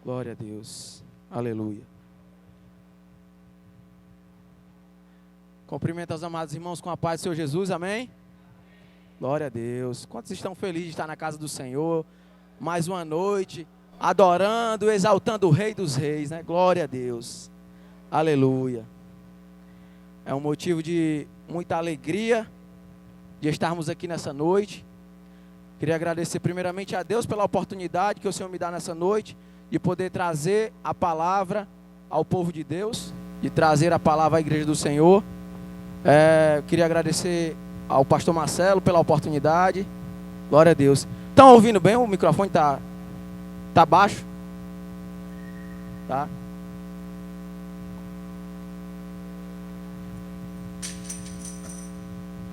Glória a Deus. Aleluia. Cumprimento aos amados irmãos com a paz do Senhor Jesus, amém? Glória a Deus. Quantos estão felizes de estar na casa do Senhor? Mais uma noite, adorando, exaltando o Rei dos Reis, né? Glória a Deus. Aleluia. É um motivo de muita alegria de estarmos aqui nessa noite. Queria agradecer primeiramente a Deus pela oportunidade que o Senhor me dá nessa noite de poder trazer a palavra ao povo de Deus, de trazer a palavra à igreja do Senhor. Queria agradecer ao pastor Marcelo pela oportunidade. Glória a Deus. Estão ouvindo bem? O microfone tá baixo? Tá?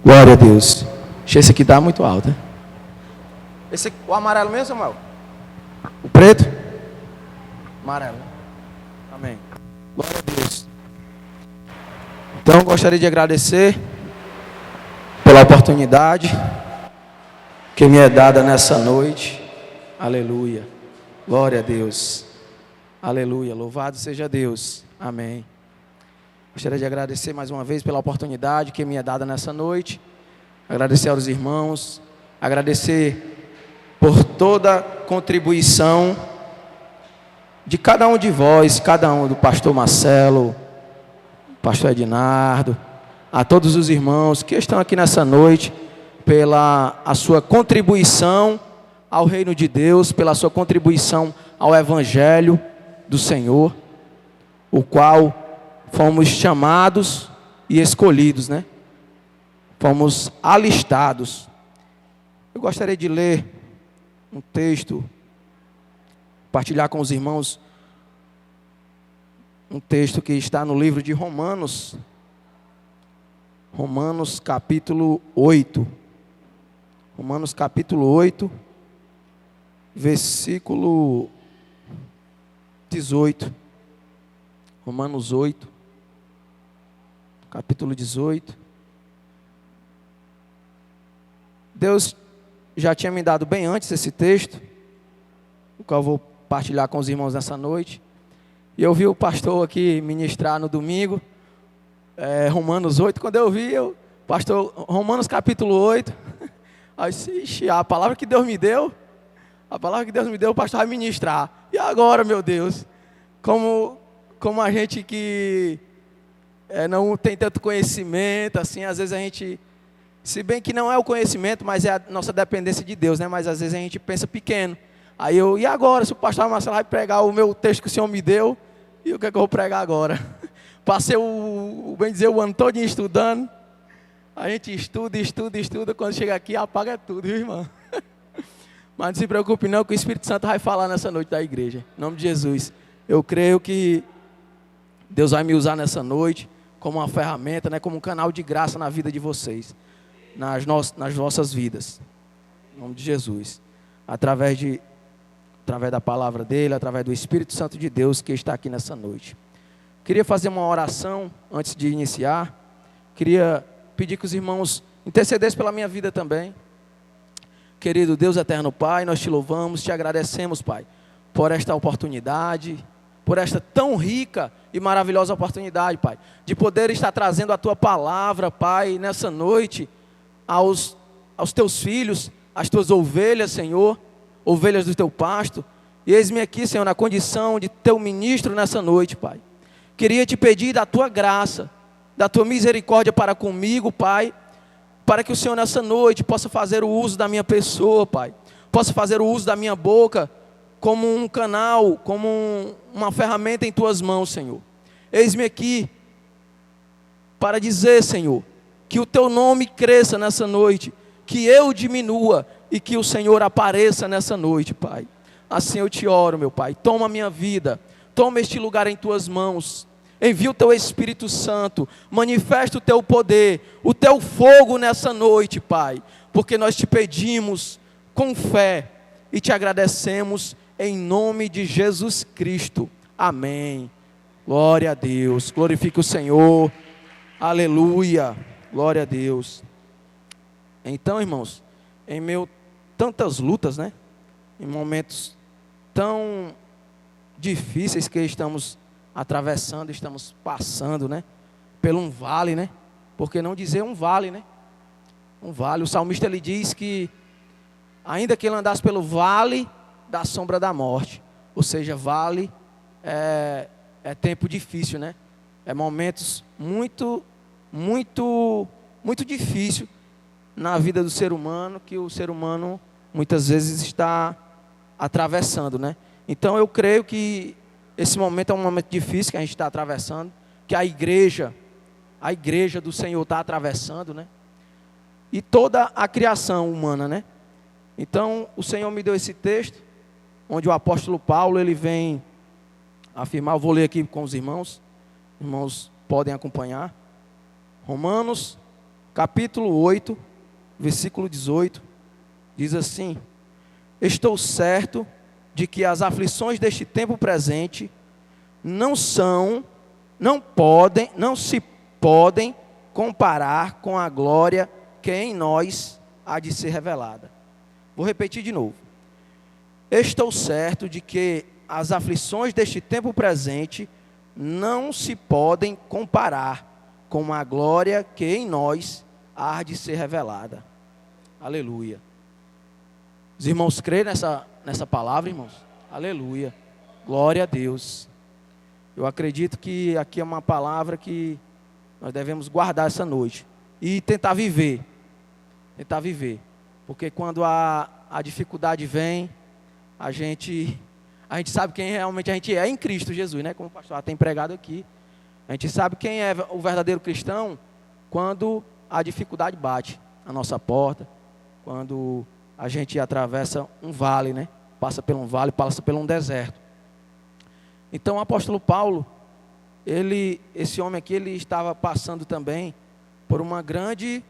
Glória a Deus. Esse aqui tá muito alto, né? Esse aqui, o amarelo mesmo, Samuel? O preto? Amarelo. Amém. Glória a Deus. Então, gostaria de agradecer pela oportunidade que me é dada nessa noite. Aleluia. Glória a Deus. Aleluia. Louvado seja Deus. Amém. Gostaria de agradecer mais uma vez pela oportunidade que me é dada nessa noite. Agradecer aos irmãos. Agradecer por toda contribuição de cada um de vós, cada um do pastor Marcelo, pastor Ednardo, a todos os irmãos que estão aqui nessa noite, pela a sua contribuição ao reino de Deus, pela sua contribuição ao evangelho do Senhor, o qual fomos chamados e escolhidos, né? Fomos alistados. Eu gostaria de ler um texto, compartilhar com os irmãos um texto que está no livro de Romanos, Romanos capítulo 8. Romanos capítulo 8, versículo 18. Romanos 8, capítulo 18. Deus já tinha me dado bem antes esse texto, o qual eu vou partilhar com os irmãos nessa noite. E eu vi o pastor aqui ministrar no domingo, Romanos 8. Quando eu vi, pastor, Romanos capítulo 8, aí disse, a palavra que Deus me deu, o pastor vai ministrar. E agora, meu Deus, como a gente que não tem tanto conhecimento, assim, às vezes a gente, se bem que não é o conhecimento, mas é a nossa dependência de Deus, né? Mas às vezes a gente pensa pequeno. Aí e agora, se o pastor Marcelo vai pregar o meu texto que o Senhor me deu, e o que é que eu vou pregar agora? Passei bem dizer, o ano todo estudando. A gente estuda, quando chega aqui apaga tudo, viu, irmão? Mas não se preocupe não, que o Espírito Santo vai falar nessa noite da igreja. Em nome de Jesus. Eu creio que Deus vai me usar nessa noite como uma ferramenta, né, como um canal de graça na vida de vocês, nas vossas vidas. Em nome de Jesus. Através da palavra dele, através do Espírito Santo de Deus que está aqui nessa noite. Queria fazer uma oração antes de iniciar. Queria pedir que os irmãos intercedessem pela minha vida também. Querido Deus eterno Pai, nós te louvamos, te agradecemos, Pai, por esta oportunidade, por esta tão rica e maravilhosa oportunidade, Pai, de poder estar trazendo a tua palavra, Pai, nessa noite, aos teus filhos, às tuas ovelhas, Senhor, ovelhas do teu pasto. E eis-me aqui, Senhor, na condição de teu ministro nessa noite, Pai. Queria te pedir da tua graça, da tua misericórdia para comigo, Pai, para que o Senhor nessa noite possa fazer o uso da minha pessoa, Pai, possa fazer o uso da minha boca como um canal, como uma ferramenta em tuas mãos, Senhor. Eis-me aqui para dizer, Senhor, que o teu nome cresça nessa noite, que eu diminua e que o Senhor apareça nessa noite, Pai. Assim eu te oro, meu Pai. Toma a minha vida, toma este lugar em tuas mãos. Envia o teu Espírito Santo, manifesta o teu poder, o teu fogo nessa noite, Pai. Porque nós te pedimos com fé e te agradecemos em nome de Jesus Cristo. Amém. Glória a Deus. Glorifique o Senhor. Aleluia. Glória a Deus. Então, irmãos, em tantas lutas, né? Em momentos tão difíceis que estamos atravessando, estamos passando, né? Pelo um vale, né? Por que não dizer um vale, né? Um vale. O salmista, ele diz que ainda que ele andasse pelo vale da sombra da morte, ou seja, vale é tempo difícil, né? É momentos muito difícil na vida do ser humano, que o ser humano muitas vezes está atravessando, né? Então eu creio que esse momento é um momento difícil que a gente está atravessando, que a igreja do Senhor está atravessando, né? E toda a criação humana, né? Então o Senhor me deu esse texto, onde o apóstolo Paulo, ele vem afirmar, eu vou ler aqui com os irmãos podem acompanhar. Romanos, capítulo 8, versículo 18, diz assim: estou certo de que as aflições deste tempo presente não se podem comparar com a glória que em nós há de ser revelada. Vou repetir de novo. Estou certo de que as aflições deste tempo presente não se podem comparar com a glória que em nós há de ser revelada. Aleluia. Os irmãos creem nessa palavra, irmãos? Aleluia. Glória a Deus. Eu acredito que aqui é uma palavra que nós devemos guardar essa noite e tentar viver. Tentar viver. Porque quando a dificuldade vem, a gente sabe quem realmente a gente é em Cristo Jesus, né? Como o pastor tem pregado aqui. A gente sabe quem é o verdadeiro cristão quando a dificuldade bate à nossa porta, quando a gente atravessa um vale, né? Passa por um vale, passa por um deserto. Então o apóstolo Paulo, esse homem aqui, ele estava passando também por uma grande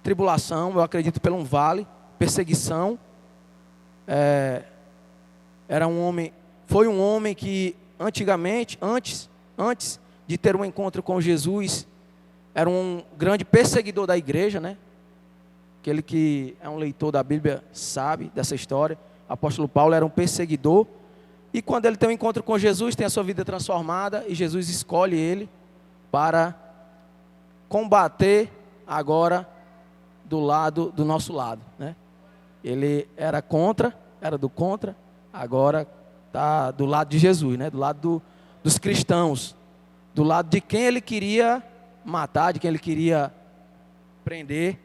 tribulação, eu acredito, por um vale, perseguição. Foi um homem que antigamente, antes de ter um encontro com Jesus, era um grande perseguidor da igreja, né? Aquele que é um leitor da Bíblia sabe dessa história. O apóstolo Paulo era um perseguidor, e quando ele tem um encontro com Jesus, tem a sua vida transformada, e Jesus escolhe ele para combater agora do nosso lado, né? Ele era do contra, agora está do lado de Jesus, né? Do lado dos cristãos, do lado de quem ele queria matar, de quem ele queria prender.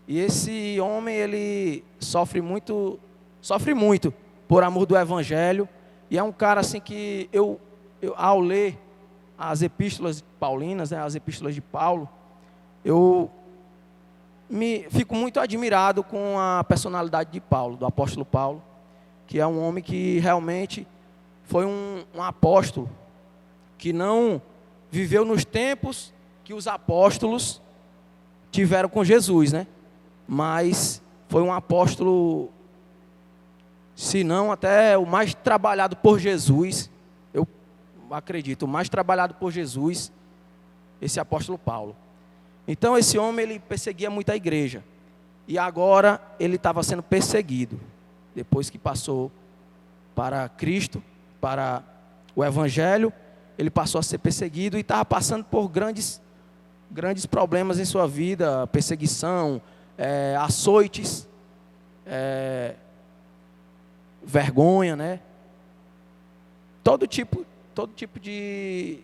E esse homem, ele sofre muito por amor do evangelho, e é um cara assim que eu ao ler as epístolas paulinas, né, as epístolas de Paulo, eu fico muito admirado com a personalidade de Paulo, do apóstolo Paulo, que é um homem que realmente foi um apóstolo, que não viveu nos tempos que os apóstolos tiveram com Jesus, né? Mas foi um apóstolo, se não até o mais trabalhado por Jesus, eu acredito, o mais trabalhado por Jesus, esse apóstolo Paulo. Então esse homem, ele perseguia muito a igreja, e agora ele estava sendo perseguido, depois que passou para Cristo, para o evangelho, ele passou a ser perseguido e estava passando por grandes problemas em sua vida, perseguição, açoites, vergonha, né? Todo tipo de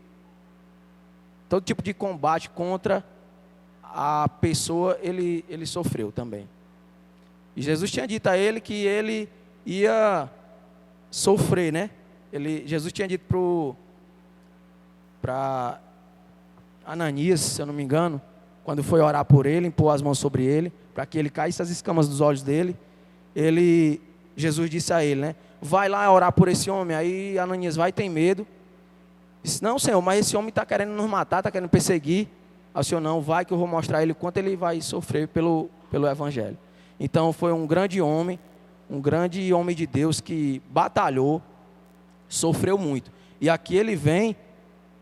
combate contra a pessoa ele sofreu também. E Jesus tinha dito a ele que ele ia sofrer, né? Jesus tinha dito para Ananias, se eu não me engano, quando foi orar por ele, impor as mãos sobre ele, para que ele caísse as escamas dos olhos dele, Jesus disse a ele, né? Vai lá orar por esse homem. Aí Ananias vai, tem medo. Disse, não, Senhor, mas esse homem está querendo nos matar, está querendo perseguir. Aí o Senhor, não, vai que eu vou mostrar a ele o quanto ele vai sofrer pelo evangelho. Então foi um grande homem de Deus que batalhou, sofreu muito. E aqui ele vem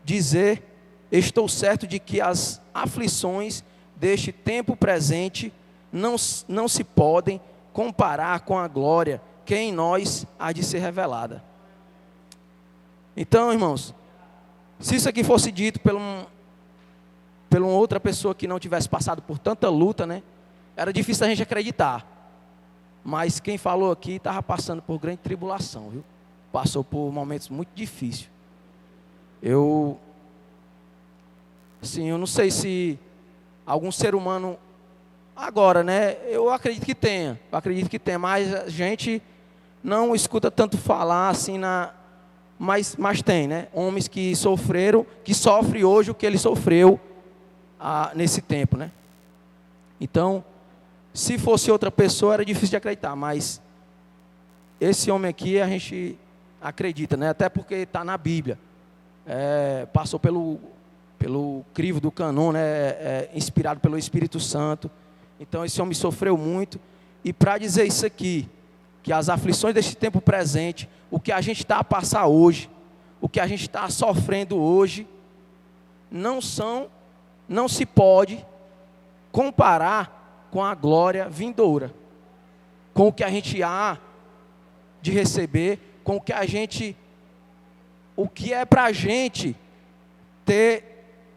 dizer: estou certo de que as aflições deste tempo presente não se podem comparar com a glória que em nós há de ser revelada. Então, irmãos, se isso aqui fosse dito por uma outra pessoa que não tivesse passado por tanta luta, né? Era difícil a gente acreditar. Mas quem falou aqui estava passando por grande tribulação, viu? Passou por momentos muito difíceis. Eu não sei se algum ser humano agora, né? Eu acredito que tenha, mas a gente não escuta tanto falar assim mas tem, né? Homens que sofreram, que sofrem hoje o que ele sofreu nesse tempo, né? Então, se fosse outra pessoa era difícil de acreditar, mas esse homem aqui a gente acredita, né? Até porque está na Bíblia. Passou pelo crivo do cânon, né? Inspirado pelo Espírito Santo. Então esse homem sofreu muito. E para dizer isso aqui, que as aflições deste tempo presente, o que a gente está a passar hoje, o que a gente está sofrendo hoje, não se pode comparar com a glória vindoura, com o que a gente há de receber, com o que é para a gente ter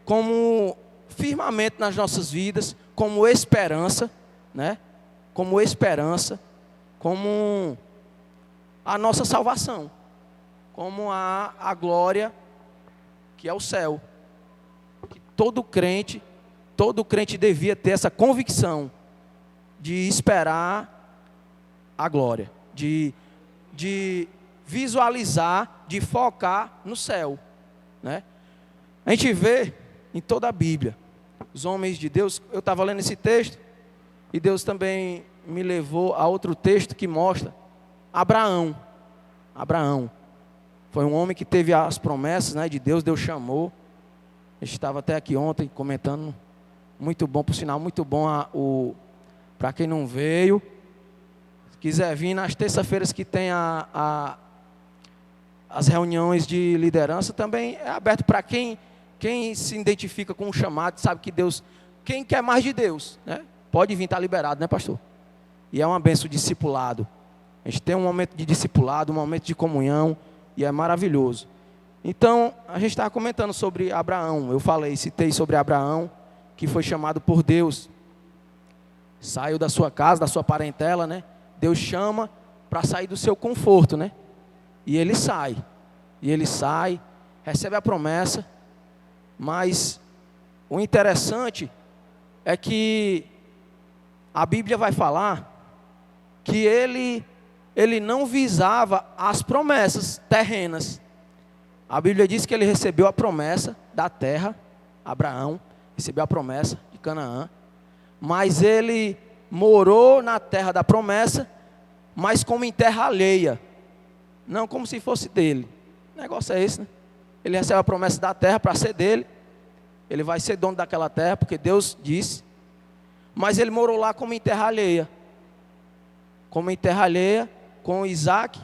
como firmamento nas nossas vidas, como esperança, né? Como esperança, como a nossa salvação, como a glória que é o céu. Que todo crente devia ter essa convicção de esperar a glória, de visualizar, de focar no céu, né? A gente vê em toda a Bíblia, os homens de Deus. Eu estava lendo esse texto, e Deus também me levou a outro texto que mostra Abraão. Abraão foi um homem que teve as promessas, né, de Deus. Deus chamou. A gente estava até aqui ontem comentando. Muito bom, por sinal, muito bom para quem não veio. Se quiser vir nas terças-feiras que tem as reuniões de liderança, também é aberto para quem se identifica com o chamado, sabe que Deus, quem quer mais de Deus, né? Pode vir, está liberado, né, pastor? E é uma bênção o discipulado. A gente tem um momento de discipulado, um momento de comunhão, e é maravilhoso. Então, a gente estava comentando sobre Abraão. Citei sobre Abraão, que foi chamado por Deus. Saiu da sua casa, da sua parentela, né? Deus chama para sair do seu conforto, né? E ele sai, recebe a promessa. Mas o interessante é que a Bíblia vai falar que ele não visava as promessas terrenas. A Bíblia diz que ele recebeu a promessa da terra, Abraão recebeu a promessa de Canaã, mas ele morou na terra da promessa, mas como em terra alheia, não como se fosse dele. O negócio é esse, né? Ele recebe a promessa da terra para ser dele, ele vai ser dono daquela terra, porque Deus disse, mas ele morou lá como em terra alheia, com Isaac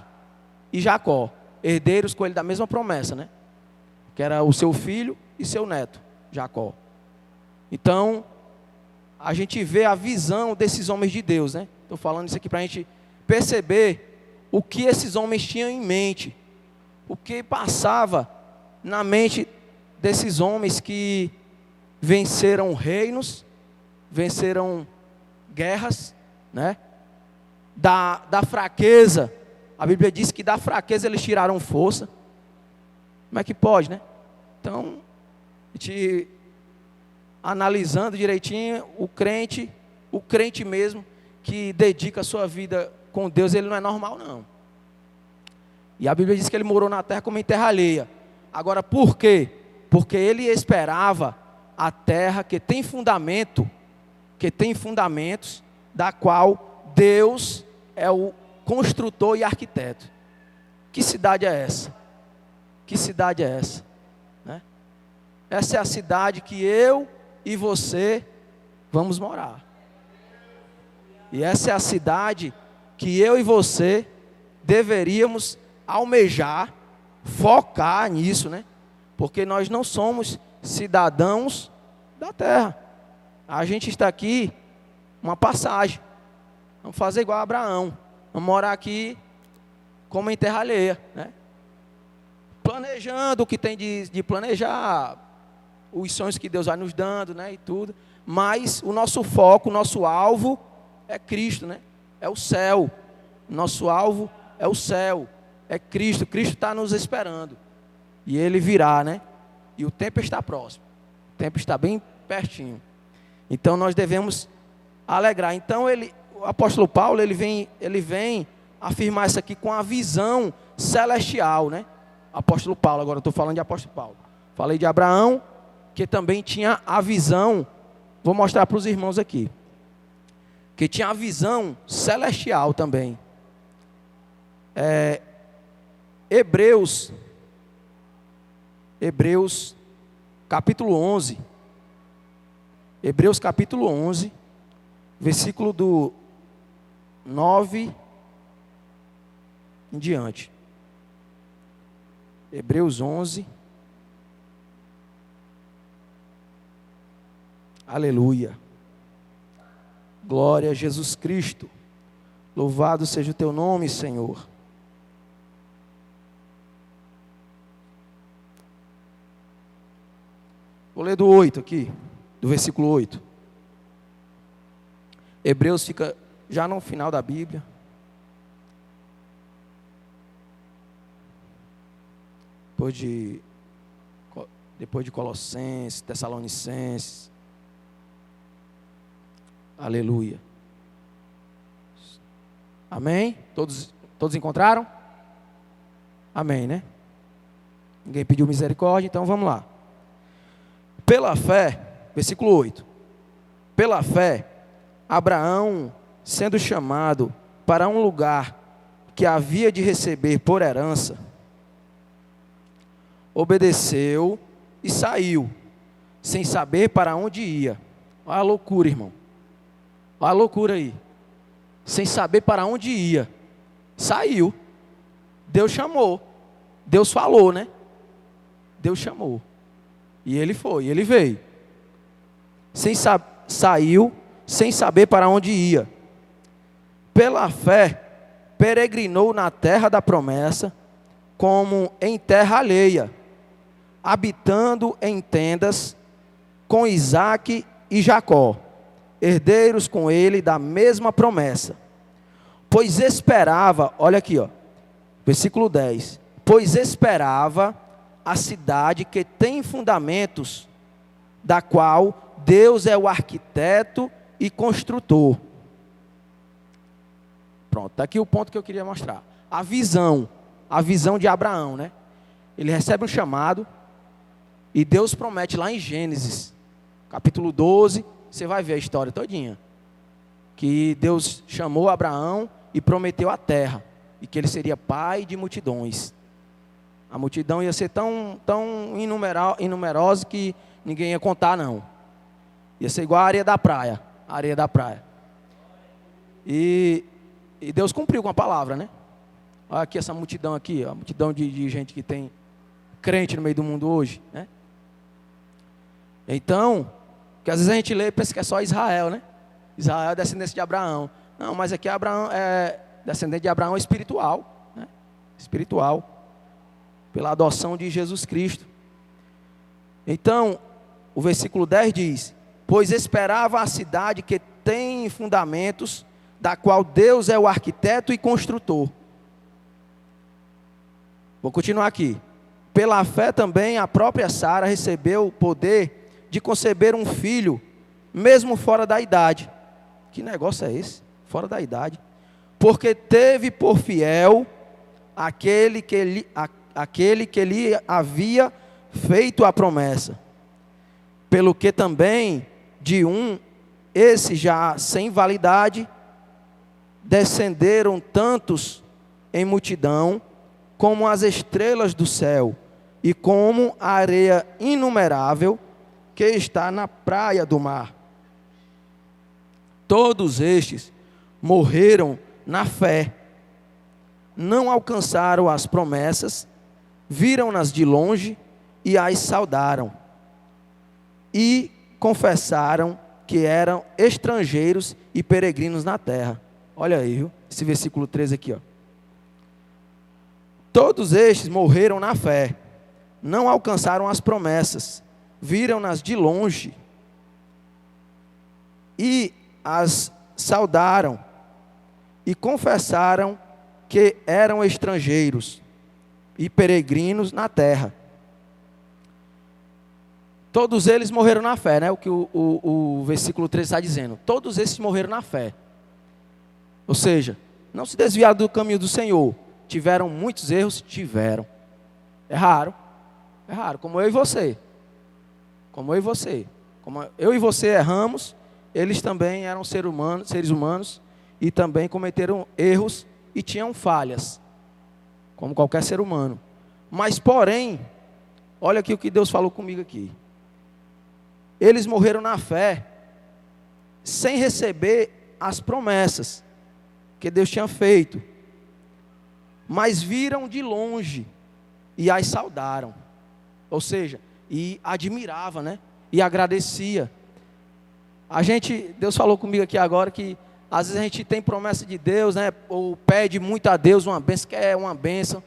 e Jacó, herdeiros com ele da mesma promessa, né? Que era o seu filho e seu neto, Jacó. Então, a gente vê a visão desses homens de Deus, né? Estou falando isso aqui para a gente perceber o que esses homens tinham em mente, o que passava na mente desses homens que venceram reinos, venceram guerras, né? Da fraqueza, a Bíblia diz que da fraqueza eles tiraram força. Como é que pode, né? Então, a gente analisando direitinho, o crente mesmo, que dedica a sua vida com Deus, ele não é normal, não. E a Bíblia diz que ele morou na terra como em terra alheia. Agora, por quê? Porque ele esperava a terra que tem fundamentos, da qual Deus é o construtor e arquiteto. Que cidade é essa? Que cidade é essa? Né? Essa é a cidade que eu e você vamos morar. E essa é a cidade que eu e você deveríamos almejar, focar nisso, né? Porque nós não somos cidadãos da terra. A gente está aqui, uma passagem. Vamos fazer igual a Abraão. Vamos morar aqui como em terra alheia, né? planejando o que tem de planejar, os sonhos que Deus vai nos dando, né, e tudo. Mas o nosso foco, o nosso alvo é Cristo, né? É o céu. Nosso alvo é o céu, é Cristo. Cristo está nos esperando. E Ele virá, né? E o tempo está próximo. O tempo está bem pertinho. Então nós devemos alegrar. Então o apóstolo Paulo, ele vem afirmar isso aqui com a visão celestial, né? Apóstolo Paulo, agora eu estou falando de apóstolo Paulo. Falei de Abraão, que também tinha a visão, vou mostrar para os irmãos aqui, que tinha a visão celestial também. Hebreus capítulo 11, Hebreus capítulo 11, versículo do 9 em diante. Hebreus 11. Aleluia. Glória a Jesus Cristo. Louvado seja o teu nome, Senhor. Vou ler do 8 aqui, do versículo 8. Hebreus fica já no final da Bíblia. Depois de Colossenses, Tessalonicenses. Aleluia. Amém? Todos encontraram? Amém, né? Ninguém pediu misericórdia, então vamos lá. Pela fé, versículo 8. Pela fé, Abraão, sendo chamado para um lugar que havia de receber por herança, obedeceu e saiu, sem saber para onde ia. Olha a loucura, irmão. Olha a loucura aí. Sem saber para onde ia. Saiu. Deus chamou. Deus falou, né? Deus chamou. E ele foi, ele veio. Saiu, sem saber para onde ia. Pela fé, peregrinou na terra da promessa, como em terra alheia, habitando em tendas com Isaque e Jacó, herdeiros com ele da mesma promessa. Pois esperava, olha aqui, ó, versículo 10. Pois esperava a cidade que tem fundamentos, da qual Deus é o arquiteto e construtor. Pronto, está aqui o ponto que eu queria mostrar. A visão de Abraão, né? Ele recebe um chamado e Deus promete lá em Gênesis, capítulo 12, você vai ver a história todinha, que Deus chamou Abraão e prometeu a terra, e que ele seria pai de multidões. A multidão ia ser tão inumerosa que ninguém ia contar, não. Ia ser igual a areia da praia. E Deus cumpriu com a palavra, né? Olha aqui essa multidão aqui, a multidão de gente que tem crente no meio do mundo hoje, né? Então, que às vezes a gente lê e pensa que é só Israel, né? Israel é descendência de Abraão. Não, mas aqui Abraão é descendente de Abraão espiritual, né? Espiritual, pela adoção de Jesus Cristo. Então, o versículo 10 diz: pois esperava a cidade que tem fundamentos, da qual Deus é o arquiteto e construtor. Vou continuar aqui. Pela fé também a própria Sara recebeu o poder de conceber um filho, mesmo fora da idade. Que negócio é esse? Fora da idade. Porque teve por fiel aquele que lhe havia feito a promessa. Pelo que também de esse já sem validade, descenderam tantos em multidão, como as estrelas do céu, e como a areia inumerável que está na praia do mar. Todos estes morreram na fé, não alcançaram as promessas, viram-nas de longe e as saudaram, e confessaram que eram estrangeiros e peregrinos na terra. Olha aí, viu? Esse versículo 13 aqui, ó. Todos estes morreram na fé, não alcançaram as promessas, viram-nas de longe e as saudaram e confessaram que eram estrangeiros e peregrinos na terra. Todos eles morreram na fé, né? O que o versículo 13 está dizendo. Todos esses morreram na fé. Ou seja, não se desviaram do caminho do Senhor. Tiveram muitos erros? Tiveram. É raro. É raro. Como eu e você. Como eu e você. Como eu e você erramos, eles também eram seres humanos e também cometeram erros e tinham falhas. Como qualquer ser humano. Mas, porém, olha aqui o que Deus falou comigo aqui. Eles morreram na fé, sem receber as promessas que Deus tinha feito, mas viram de longe e as saudaram, ou seja, e admirava, né? E agradecia. Deus falou comigo aqui agora que às vezes a gente tem promessa de Deus, né? Ou pede muito a Deus uma bênção, quer uma bênção,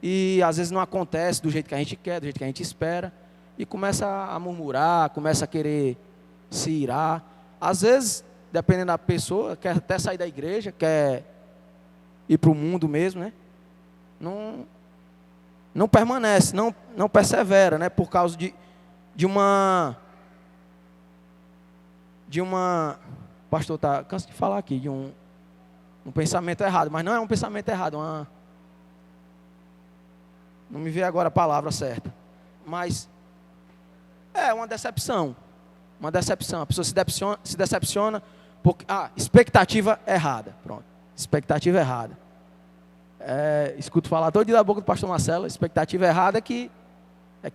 e às vezes não acontece do jeito que a gente quer, do jeito que a gente espera. E começa a murmurar, começa a querer se irar. Às vezes, dependendo da pessoa, quer até sair da igreja, quer ir para o mundo mesmo, né? Não permanece, não persevera, né? Por causa de uma... Pastor, canso de falar aqui, de um pensamento errado. Mas não é um pensamento errado, não me veio agora a palavra certa. Mas... é uma decepção. Uma decepção. A pessoa se decepciona porque... expectativa errada. Pronto. Expectativa errada. Escuto falar todo dia da boca do pastor Marcelo. Expectativa errada é que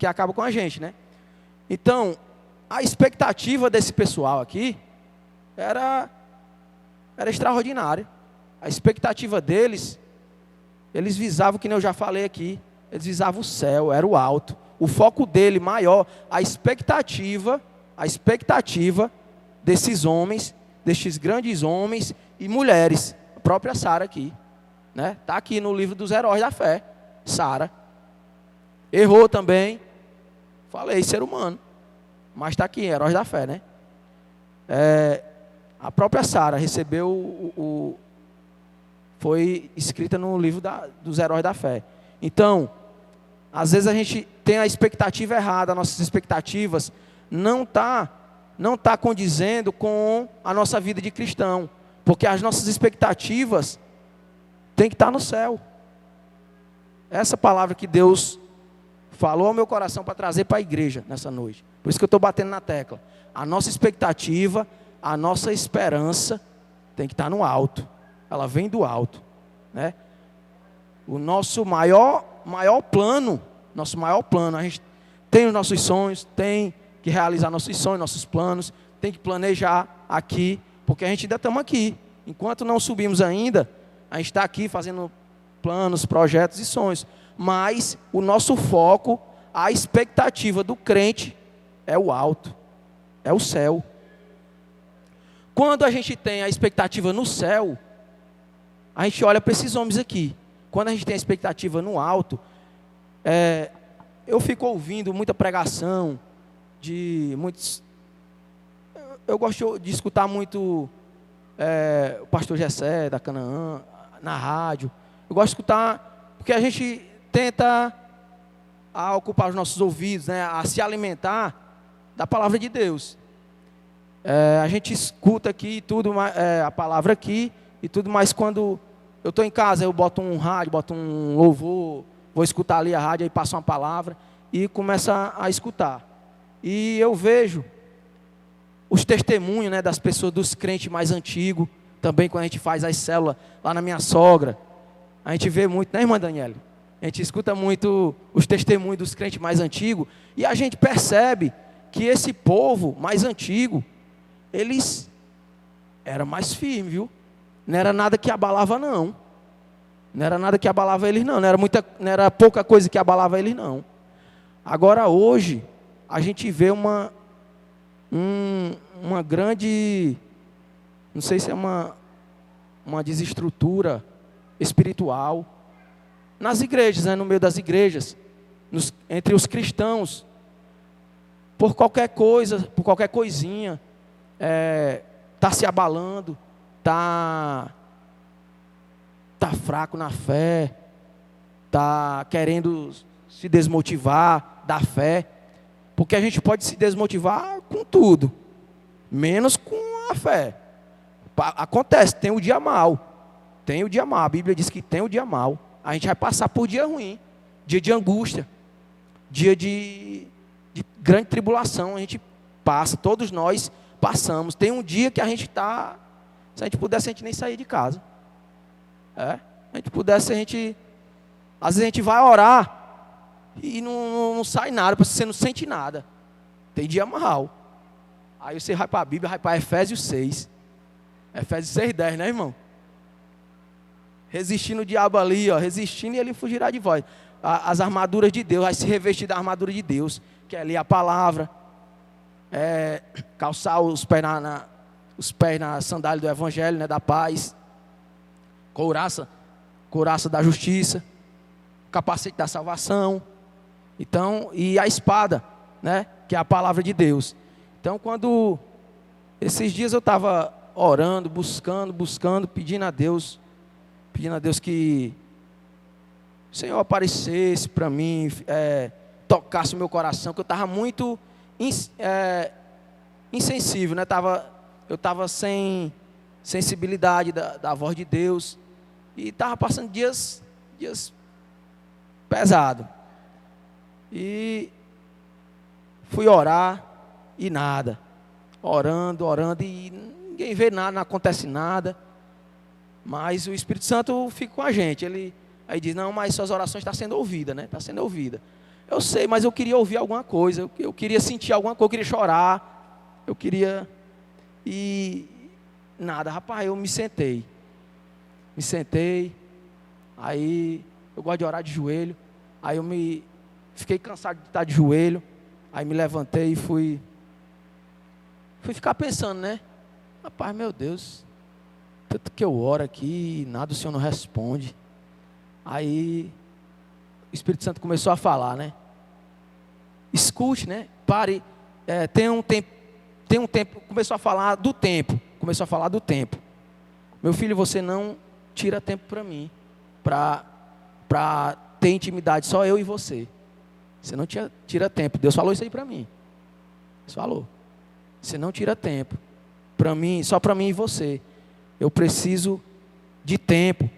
acaba com a gente, né? Então, a expectativa desse pessoal aqui era extraordinária. A expectativa deles, eles visavam, que nem eu já falei aqui, eles visavam o céu, era o alto. O foco dele maior, a expectativa desses homens, destes grandes homens e mulheres, a própria Sara aqui, né? Está aqui no livro dos heróis da fé, Sara. Errou também, falei, ser humano, mas está aqui, heróis da fé, né? A própria Sara recebeu, foi escrita no livro dos heróis da fé. Então, às vezes a gente tem a expectativa errada, nossas expectativas não tá condizendo com a nossa vida de cristão, porque as nossas expectativas têm que estar no céu. Essa palavra que Deus falou ao meu coração para trazer para a igreja nessa noite. Por isso que eu estou batendo na tecla. A nossa expectativa, a nossa esperança tem que estar no alto. Ela vem do alto, né? O nosso maior plano, a gente tem os nossos sonhos, tem que realizar nossos sonhos, nossos planos, tem que planejar aqui, porque a gente ainda estamos aqui. Enquanto não subimos ainda, a gente está aqui fazendo planos, projetos e sonhos. Mas o nosso foco, a expectativa do crente é o alto, é o céu. Quando a gente tem a expectativa no céu, a gente olha para esses homens aqui. Quando a gente tem a expectativa no alto, eu fico ouvindo muita pregação de muitos... Eu gosto de escutar muito o pastor Gessé, da Canaã, na rádio. Eu gosto de escutar, porque a gente tenta ocupar os nossos ouvidos, né, a se alimentar da palavra de Deus. A gente escuta aqui tudo, a palavra aqui e tudo, mas quando eu estou em casa, eu boto um rádio, boto um louvor, vou escutar ali a rádio, aí passa uma palavra e começa a escutar. E eu vejo os testemunhos, né, das pessoas, dos crentes mais antigos, também quando a gente faz as células lá na minha sogra, a gente vê muito, né, irmã Daniela? A gente escuta muito os testemunhos dos crentes mais antigos e a gente percebe que esse povo mais antigo, eles eram mais firmes, viu? Não era nada que abalava, não. Não era nada que abalava eles, não. Não era pouca coisa que abalava eles, não. Agora, hoje, a gente vê uma grande, não sei se é uma desestrutura espiritual, nas igrejas, né, no meio das igrejas, entre os cristãos, por qualquer coisa, por qualquer coisinha, tá se abalando, tá fraco na fé, tá querendo se desmotivar da fé, porque a gente pode se desmotivar com tudo, menos com a fé. Acontece, tem o dia mau, a Bíblia diz que tem o dia mau, a gente vai passar por dia ruim, dia de angústia, dia de grande tribulação, a gente passa, todos nós passamos. Tem um dia que a gente está, se a gente pudesse, a gente nem sair de casa. Se a gente pudesse, às vezes a gente vai orar e não sai nada, porque você não sente nada. Tem dia mal. Aí você vai para a Bíblia, vai para Efésios 6. Efésios 6:10, né, irmão? Resistindo o diabo ali, resistindo, e ele fugirá de vós. As armaduras de Deus, vai se revestir da armadura de Deus, que é ler a palavra, calçar os pés na sandália do Evangelho, né, da paz, couraça da justiça, capacete da salvação, então, e a espada, né, que é a palavra de Deus. Então, quando esses dias eu estava orando, buscando, pedindo a Deus que o Senhor aparecesse para mim, tocasse o meu coração, que eu estava muito insensível, né? Eu estava sem sensibilidade da voz de Deus, e estava passando dias pesados. E fui orar e nada, orando e ninguém vê nada, não acontece nada, mas o Espírito Santo fica com a gente. Ele aí diz: não, mas suas orações estão sendo ouvidas, né? Está sendo ouvida. Eu sei, mas eu queria ouvir alguma coisa, eu queria sentir alguma coisa, eu queria chorar, e nada, rapaz. Eu me sentei, aí eu gosto de orar de joelho, aí fiquei cansado de estar de joelho, aí me levantei e fui ficar pensando, né? Rapaz, meu Deus, tanto que eu oro aqui e nada, o Senhor não responde. Aí o Espírito Santo começou a falar, né? Escute, né? Pare, tem um tempo, começou a falar do tempo. Meu filho, você não tira tempo para mim, para ter intimidade, só eu e você. Você não tira tempo. Deus falou isso aí para mim. Deus falou. Você não tira tempo para mim, só para mim e você. Eu preciso de tempo.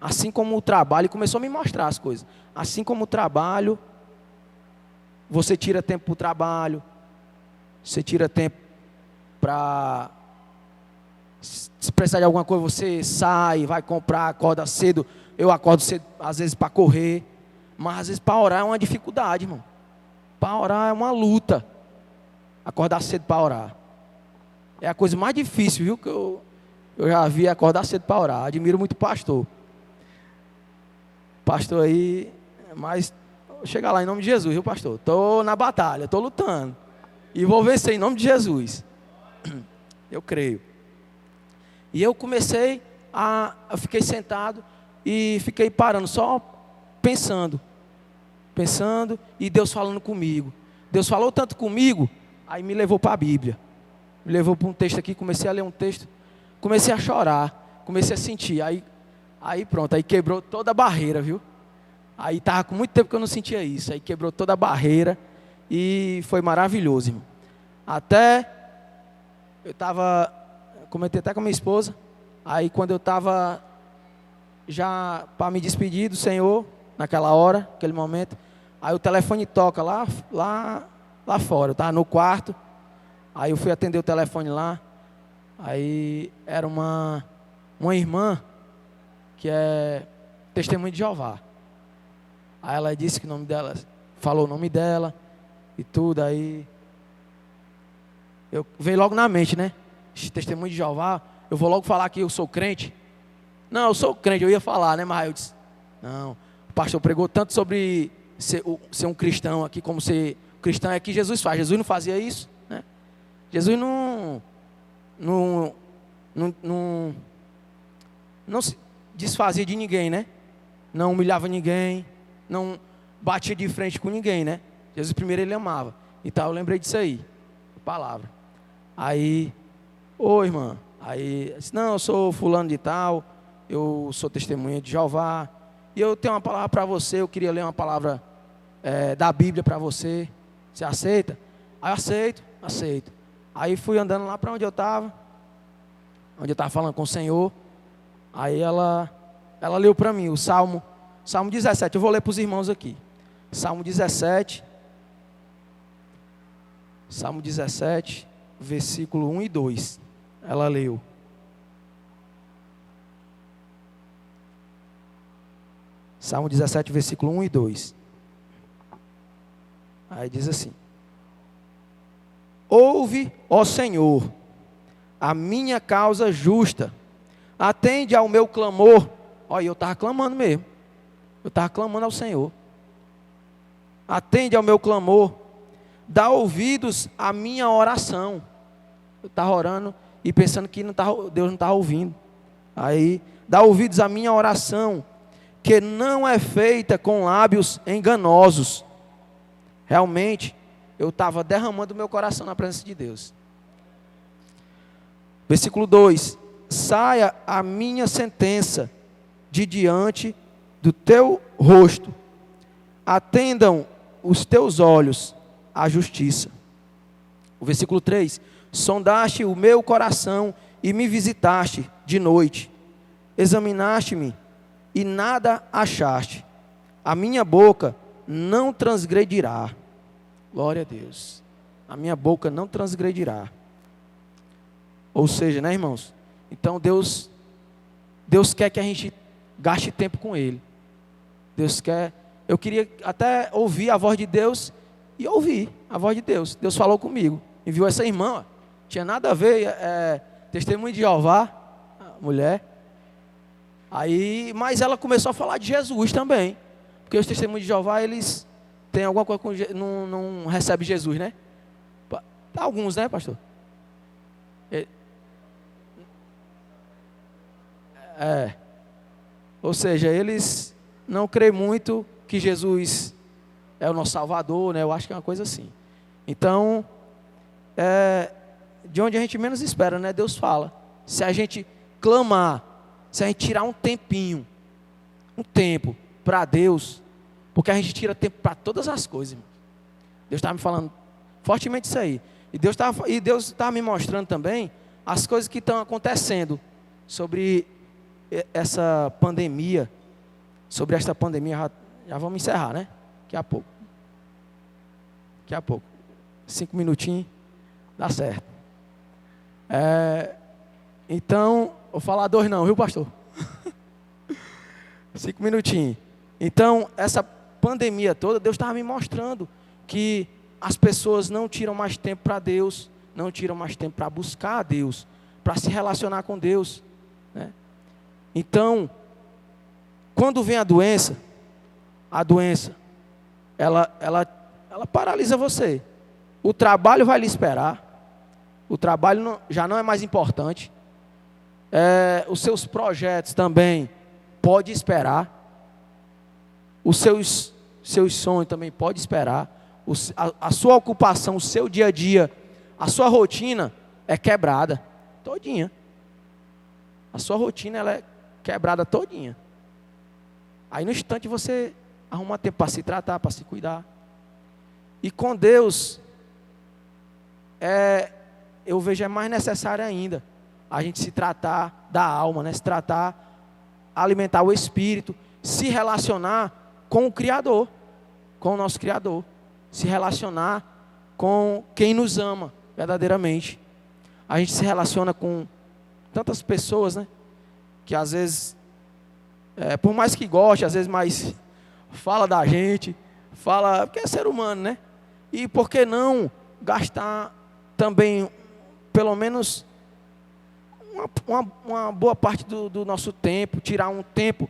Assim como o trabalho, e começou a me mostrar as coisas. Assim como o trabalho, você tira tempo para o trabalho, você tira tempo para, se precisar de alguma coisa, você sai, vai comprar, acorda cedo. Eu acordo cedo, às vezes, para correr, mas às vezes para orar é uma dificuldade, irmão. Para orar é uma luta. Acordar cedo para orar é a coisa mais difícil, viu, que eu já vi, acordar cedo para orar. Admiro muito o pastor aí, mas vou chegar lá em nome de Jesus, viu, pastor? Estou na batalha, estou lutando, e vou vencer em nome de Jesus, eu creio. E eu fiquei sentado e fiquei parando, só pensando, e Deus falando comigo. Deus falou tanto comigo, aí me levou para a Bíblia, me levou para um texto aqui, comecei a ler um texto, comecei a chorar, comecei a sentir, aí pronto, aí quebrou toda a barreira, viu? Aí estava com muito tempo que eu não sentia isso, aí quebrou toda a barreira, e foi maravilhoso, irmão. Até, comentei até com a minha esposa, aí quando eu estava já para me despedir do Senhor, naquela hora, naquele momento, aí o telefone toca lá fora, eu estava no quarto, aí eu fui atender o telefone lá, aí era uma irmã, que é testemunha de Jeová. Aí ela disse que o nome dela, falou o nome dela e tudo, aí veio logo na mente, né? Testemunha de Jeová, eu vou logo falar que eu sou crente. Não, eu sou crente, eu ia falar, né? Mas eu disse, não, o pastor pregou tanto sobre ser um cristão aqui, como ser cristão é que Jesus faz. Jesus não fazia isso, né? Jesus não se desfazia de ninguém, né? não humilhava ninguém, não batia de frente com ninguém, né? Jesus primeiro ele amava. Então eu lembrei disso aí, palavra. Aí, ô irmã, aí, disse, não, eu sou fulano de tal, eu sou testemunha de Jeová, e eu tenho uma palavra para você, eu queria ler uma palavra da Bíblia para você. Você aceita? Aí eu aceito. Aí fui andando lá para onde eu estava falando com o Senhor. Aí ela leu para mim o Salmo 17, eu vou ler para os irmãos aqui. Salmo 17, versículo 1 e 2. Ela leu. Salmo 17, versículo 1 e 2. Aí diz assim: ouve, ó Senhor, a minha causa justa, atende ao meu clamor. Olha, eu estava clamando mesmo, eu estava clamando ao Senhor. Atende ao meu clamor, dá ouvidos à minha oração. Eu estava orando e pensando que Deus não estava ouvindo. Aí, dá ouvidos à minha oração, que não é feita com lábios enganosos. Realmente, eu estava derramando meu coração na presença de Deus. Versículo 2: saia a minha sentença de diante do teu rosto, atendam os teus olhos à justiça. O versículo 3: sondaste o meu coração e me visitaste de noite, examinaste-me e nada achaste. A minha boca não transgredirá. Glória a Deus. A minha boca não transgredirá. Ou seja, né, irmãos? Então Deus quer que a gente gaste tempo com Ele. Deus quer. Eu queria até ouvir a voz de Deus e ouvir a voz de Deus. Deus falou comigo. Enviou essa irmã. Ó, tinha nada a ver. Testemunho de Jeová, mulher. Aí, mas ela começou a falar de Jesus também. Porque os testemunhos de Jeová, eles têm alguma coisa com não recebe Jesus, né? Alguns, né, pastor? Ou seja, eles não creem muito que Jesus é o nosso Salvador, né? Eu acho que é uma coisa assim. Então, de onde a gente menos espera, né? Deus fala. Se a gente clamar, se a gente tirar um tempinho, um tempo para Deus, porque a gente tira tempo para todas as coisas, irmão. Deus está me falando fortemente isso aí. E Deus está me mostrando também as coisas que estão acontecendo sobre essa pandemia. Sobre esta pandemia, já vamos encerrar, né? Daqui a pouco. 5 minutinhos, dá certo. Então, vou falar 2 não, viu, pastor? 5 minutinhos. Então, essa pandemia toda, Deus estava me mostrando que as pessoas não tiram mais tempo para Deus, não tiram mais tempo para buscar a Deus, para se relacionar com Deus, né? Então, quando vem a doença, ela paralisa você. O trabalho vai lhe esperar. O trabalho já não é mais importante. Os seus projetos também pode esperar. Os seus sonhos também pode esperar. A sua ocupação, o seu dia a dia, a sua rotina é quebrada todinha. A sua rotina ela é quebrada todinha. Aí no instante você arruma tempo para se tratar, para se cuidar. E com Deus, eu vejo mais necessário ainda a gente se tratar da alma, né? Se tratar, alimentar o espírito, se relacionar com o Criador, com o nosso Criador, se relacionar com quem nos ama verdadeiramente. A gente se relaciona com tantas pessoas, né? Que às vezes, por mais que goste, às vezes mais fala da gente, porque é ser humano, né? E por que não gastar também, pelo menos, uma boa parte do nosso tempo, tirar um tempo,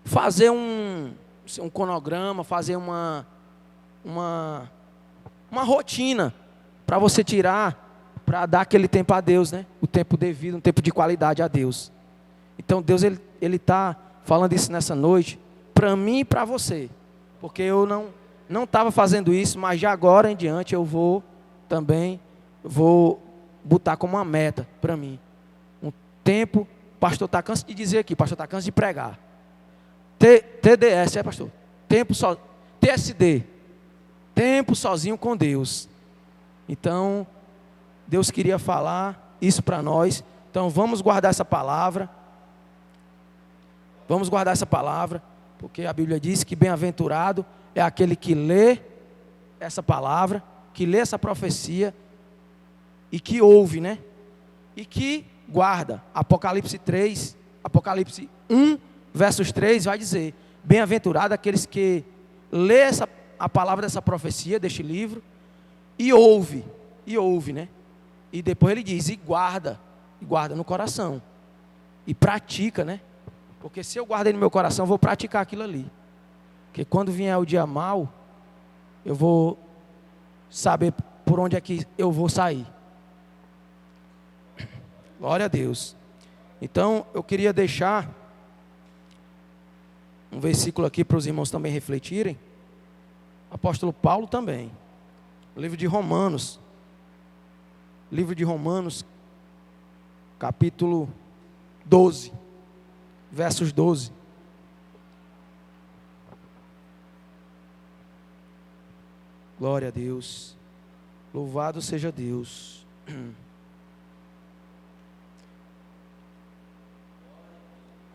fazer um cronograma, fazer uma rotina para você tirar, para dar aquele tempo a Deus, né? O tempo devido, um tempo de qualidade a Deus. Então Deus ele está falando isso nessa noite para mim e para você, porque eu não estava fazendo isso, mas de agora em diante eu vou botar como uma meta para mim. Um tempo, o pastor está cansado de dizer aqui, o pastor está cansado de pregar. TDS, pastor? TSD, tempo sozinho com Deus. Então, Deus queria falar isso para nós. Então, vamos guardar essa palavra. Vamos guardar essa palavra, porque a Bíblia diz que bem-aventurado é aquele que lê essa palavra, que lê essa profecia e que ouve, né? E que guarda. Apocalipse 1, versos 3 vai dizer: bem-aventurado aqueles que lê a palavra dessa profecia, deste livro, e ouve, né? E depois ele diz, e guarda no coração, e pratica, né? Porque se eu guardei no meu coração, eu vou praticar aquilo ali. Porque quando vier o dia mau, eu vou saber por onde é que eu vou sair. Glória a Deus. Então, eu queria deixar um versículo aqui para os irmãos também refletirem. Apóstolo Paulo também. Livro de Romanos, capítulo 12, versos 12. Glória a Deus. Louvado seja Deus.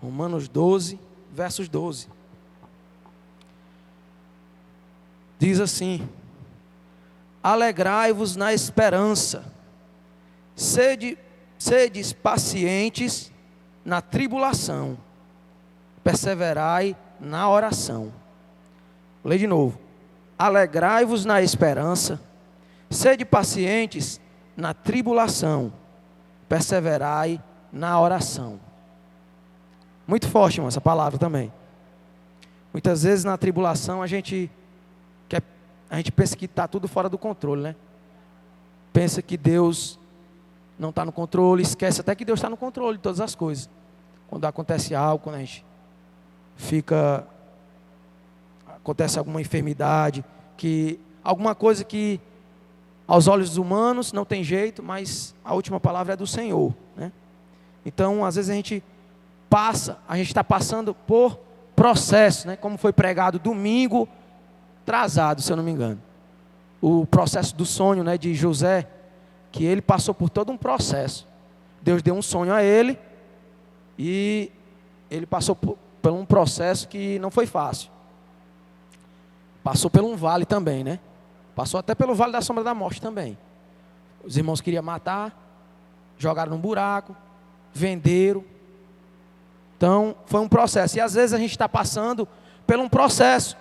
Romanos 12, versos 12. Diz assim: alegrai-vos na esperança, sedes pacientes na tribulação, perseverai na oração. Vou ler de novo. Alegrai-vos na esperança, sede pacientes na tribulação, perseverai na oração. Muito forte, irmão, essa palavra também. Muitas vezes na tribulação a gente pensa que está tudo fora do controle, né? Pensa que Deus não está no controle, esquece até que Deus está no controle de todas as coisas. Quando acontece algo, quando a gente acontece alguma enfermidade, alguma coisa que aos olhos humanos não tem jeito, mas a última palavra é do Senhor, né? Então, às vezes a gente está passando por processo, né? Como foi pregado domingo atrasado, se eu não me engano. O processo do sonho, né, de José, que ele passou por todo um processo. Deus deu um sonho a ele e ele passou por um processo que não foi fácil. Passou por um vale também, né? Passou até pelo vale da sombra da morte também. Os irmãos queriam matar, jogaram num buraco, venderam. Então, foi um processo. E às vezes a gente está passando por um processo.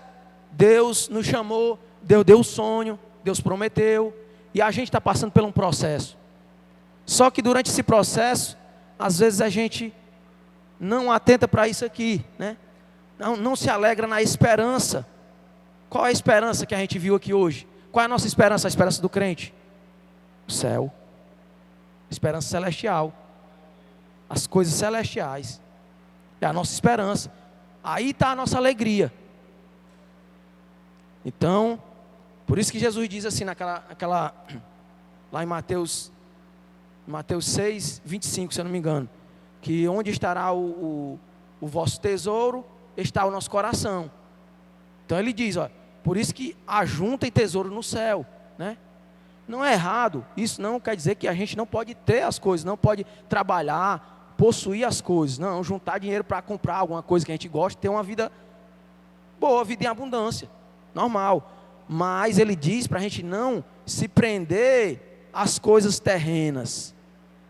Deus nos chamou, Deus deu o sonho, Deus prometeu, e a gente está passando por um processo. Só que durante esse processo, às vezes a gente não atenta para isso aqui, né? Não se alegra na esperança. Qual é a esperança que a gente viu aqui hoje? Qual é a nossa esperança? A esperança do crente? O céu. Esperança celestial. As coisas celestiais. É a nossa esperança. Aí está a nossa alegria. Então, por isso que Jesus diz assim, lá em Mateus 6, 25, se eu não me engano, que onde estará o vosso tesouro, está o nosso coração. Então ele diz, ó, por isso que ajuntem tesouro no céu, né? Não é errado, isso não quer dizer que a gente não pode ter as coisas, não pode trabalhar, possuir as coisas, não, juntar dinheiro para comprar alguma coisa que a gente gosta, ter uma vida boa, vida em abundância, normal. Mas ele diz para a gente não se prender às coisas terrenas.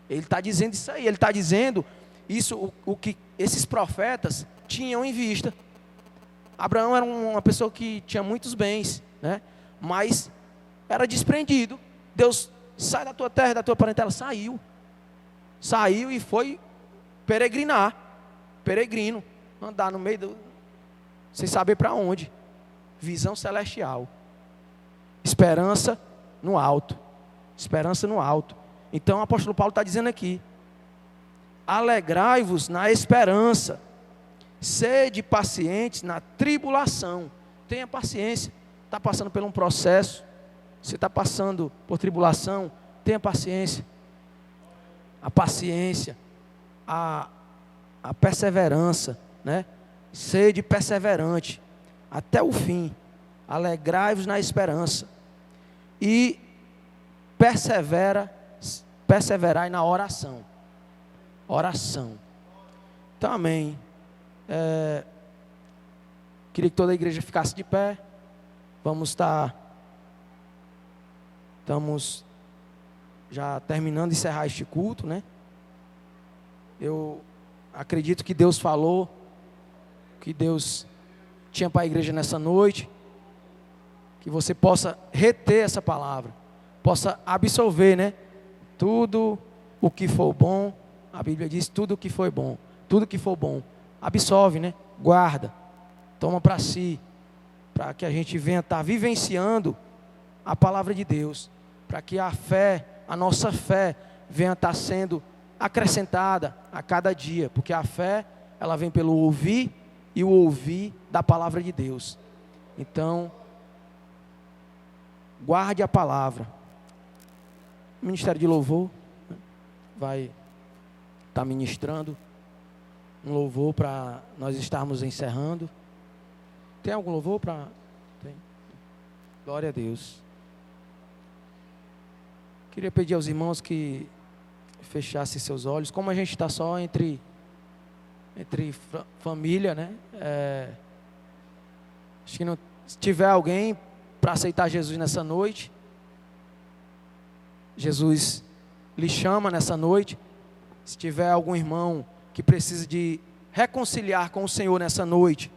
Ele está dizendo isso aí, ele está dizendo isso, o que esses profetas tinham em vista. Abraão era uma pessoa que tinha muitos bens, né? Mas era desprendido. Deus, sai da tua terra, da tua parentela. Saiu e foi peregrino, andar no meio sem saber para onde. Visão celestial, esperança no alto. Então o apóstolo Paulo está dizendo aqui, Alegrai-vos na esperança. Sede pacientes na tribulação. Tenha paciência. Está passando por um processo. Você está passando por tribulação. Tenha paciência. A paciência. A perseverança, né? Sede perseverante até o fim. Alegrai-vos na esperança. E perseverai na oração. Oração. Então, amém. Queria que toda a igreja ficasse de pé. Estamos já terminando de encerrar este culto, né? Eu acredito que Deus falou, que Deus tinha para a igreja nessa noite, que você possa reter essa palavra, possa absorver, né? Tudo o que for bom, a Bíblia diz tudo o que foi bom, tudo que for bom, absorve, né? Guarda, toma para si, para que a gente venha estar vivenciando a palavra de Deus, para que a fé, a nossa fé, venha estar sendo acrescentada a cada dia, porque a fé, ela vem pelo ouvir e o ouvir da palavra de Deus. Então, guarde a palavra. O Ministério de Louvor vai estar ministrando um louvor para nós estarmos encerrando. Tem algum louvor para? Tem. Glória a Deus. Queria pedir aos irmãos que fechassem seus olhos. Como a gente está só entre família, né? Acho que não, se tiver alguém para aceitar Jesus nessa noite, Jesus lhe chama nessa noite. Se tiver algum irmão que precisa de reconciliar com o Senhor nessa noite,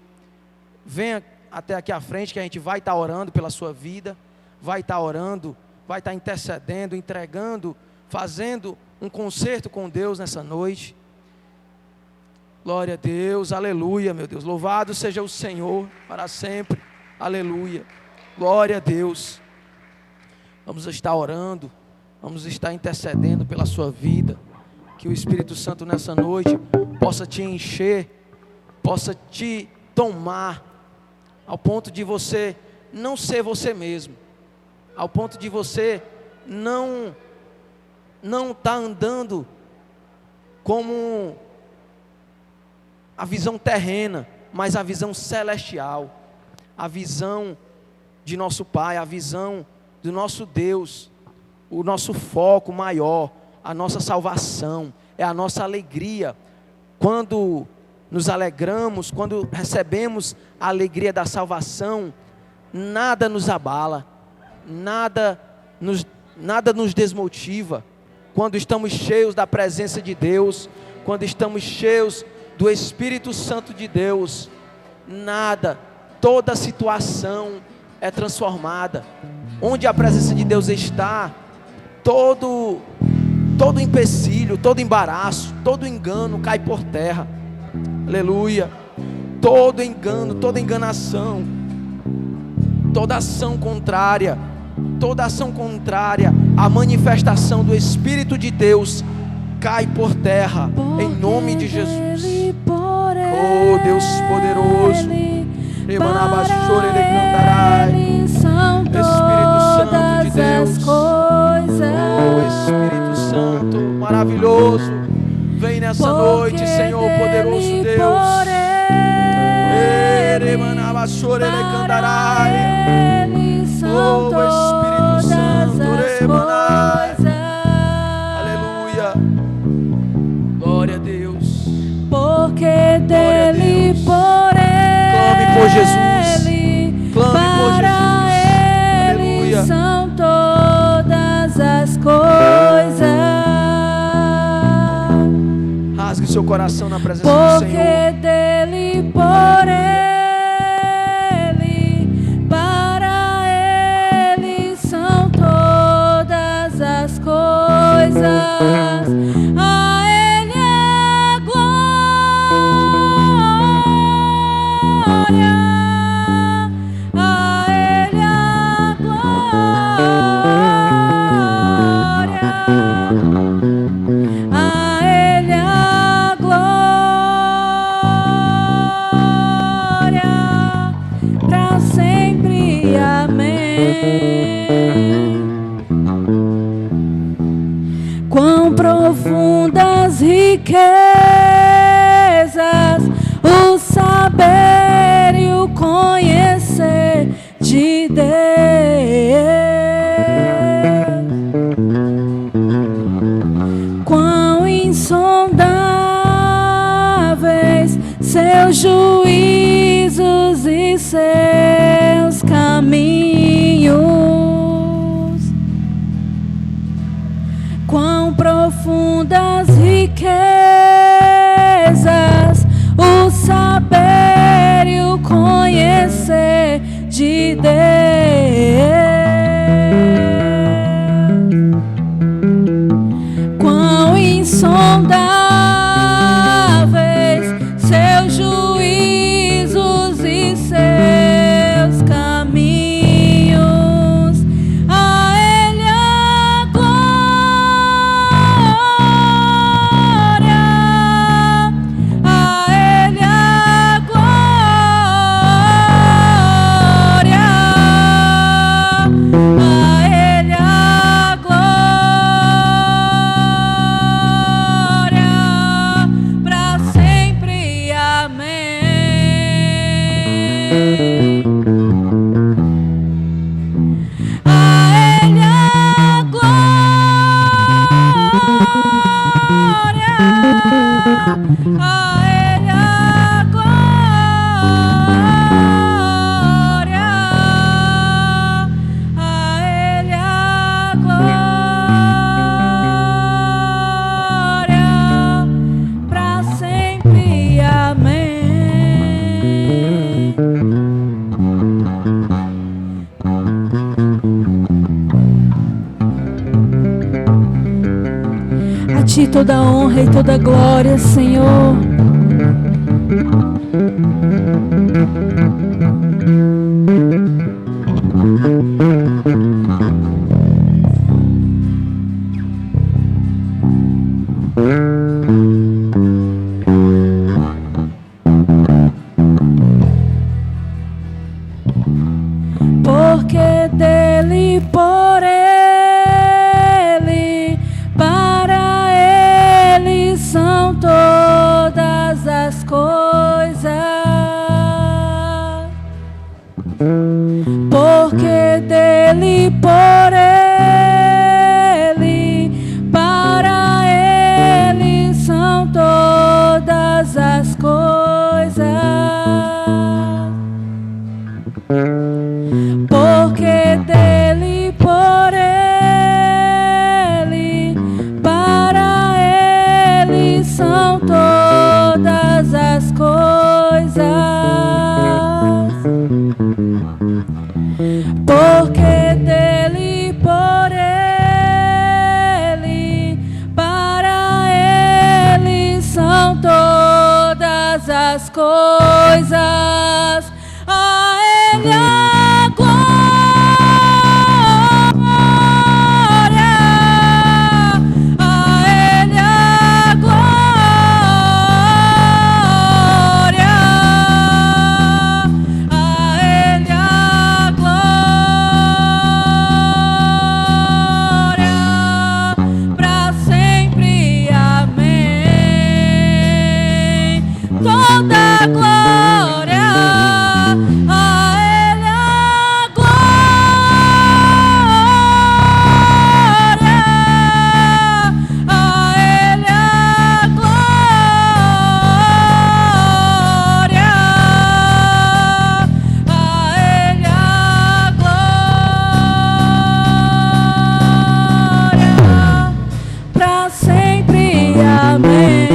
venha até aqui à frente, que a gente vai estar orando pela sua vida, vai estar orando, vai estar intercedendo, entregando, fazendo um concerto com Deus nessa noite. Glória a Deus, aleluia, meu Deus, louvado seja o Senhor para sempre, aleluia, glória a Deus. Vamos estar orando, vamos estar intercedendo pela sua vida, que o Espírito Santo nessa noite possa te encher, possa te tomar, ao ponto de você não ser você mesmo, ao ponto de você não estar andando como a visão terrena, mas a visão celestial, a visão de nosso Pai, a visão do nosso Deus, o nosso foco maior, a nossa salvação, é a nossa alegria. Quando nos alegramos, quando recebemos a alegria da salvação, nada nos abala, nada nos desmotiva. Quando estamos cheios da presença de Deus, quando estamos cheios do Espírito Santo de Deus, toda situação é transformada. Onde a presença de Deus está, todo empecilho, todo embaraço, todo engano cai por terra. Aleluia. Todo engano, toda enganação, toda ação contrária à manifestação do Espírito de Deus cai por terra, em nome de Jesus. Oh Deus poderoso, Espírito Santo de Deus, oh Espírito Santo maravilhoso, vem nessa noite, Senhor poderoso Deus. Oh Espírito Santo, aleluia, glória a Deus, porque dele, por ele, clame por Jesus, clame por Jesus, aleluia, são todas as coisas. Rasgue seu coração na presença do Senhor. Porque dele, por ele, para ele são todas as coisas. A ele é glória, a ele é glória, a ele é profundas riquezas, o saber e o conhecer de Deus. Quão insondáveis seus juízos e seus caminhos. Quão profundas riquezas, o saber e o conhecer de Deus. Quão insondáveis seus juízos e seus caminhos. A Ele a glória, a Ele a glória, a Ele a glória, para sempre. Amém. A Ele a glória, a Ele a glória, a Ele a glória, para sempre. Amém. A Ti toda honra e toda glória, Senhor. Porque dele, por Ele, para Ele são todas as coisas. Porque dele, por Ele, para Ele são todas as coisas. Porque dele, por Ele, para Ele são todas as coisas. Porque dele, por Ele, para Ele são todas as coisas. A Ele a glória, a Ele a glória, a Ele a glória, para sempre. Amém. Toda a glória, a Ele a glória, a Ele a glória, a Ele a glória, para sempre. Amém.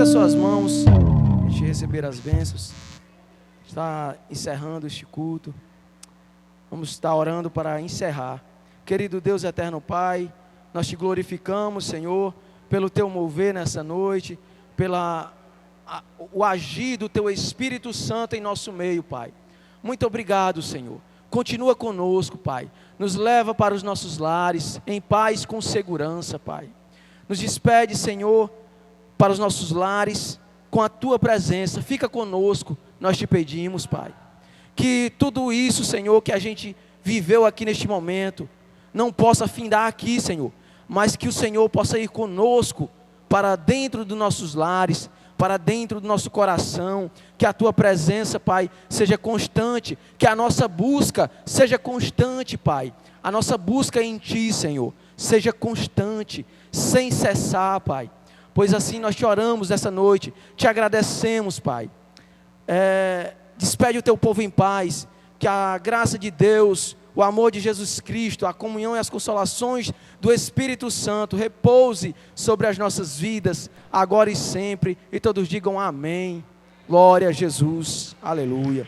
Estenda suas mãos, a gente receber as bênçãos. Está encerrando este culto. Vamos estar orando para encerrar. Querido Deus eterno Pai, nós te glorificamos, Senhor, pelo teu mover nessa noite, o agir do teu Espírito Santo em nosso meio, Pai. Muito obrigado, Senhor. Continua conosco, Pai. Nos leva para os nossos lares, em paz, com segurança, Pai. Nos despede, Senhor, para os nossos lares, com a tua presença. Fica conosco, nós te pedimos, Pai. Que tudo isso, Senhor, que a gente viveu aqui neste momento, não possa findar aqui, Senhor, mas que o Senhor possa ir conosco para dentro dos nossos lares, para dentro do nosso coração, que a tua presença, Pai, seja constante, que a nossa busca seja constante, Pai, a nossa busca em Ti, Senhor, seja constante, sem cessar, Pai, pois assim nós te oramos essa noite, te agradecemos, Pai. Despede o teu povo em paz, que a graça de Deus, o amor de Jesus Cristo, a comunhão e as consolações do Espírito Santo repouse sobre as nossas vidas, agora e sempre, e todos digam amém. Glória a Jesus, aleluia.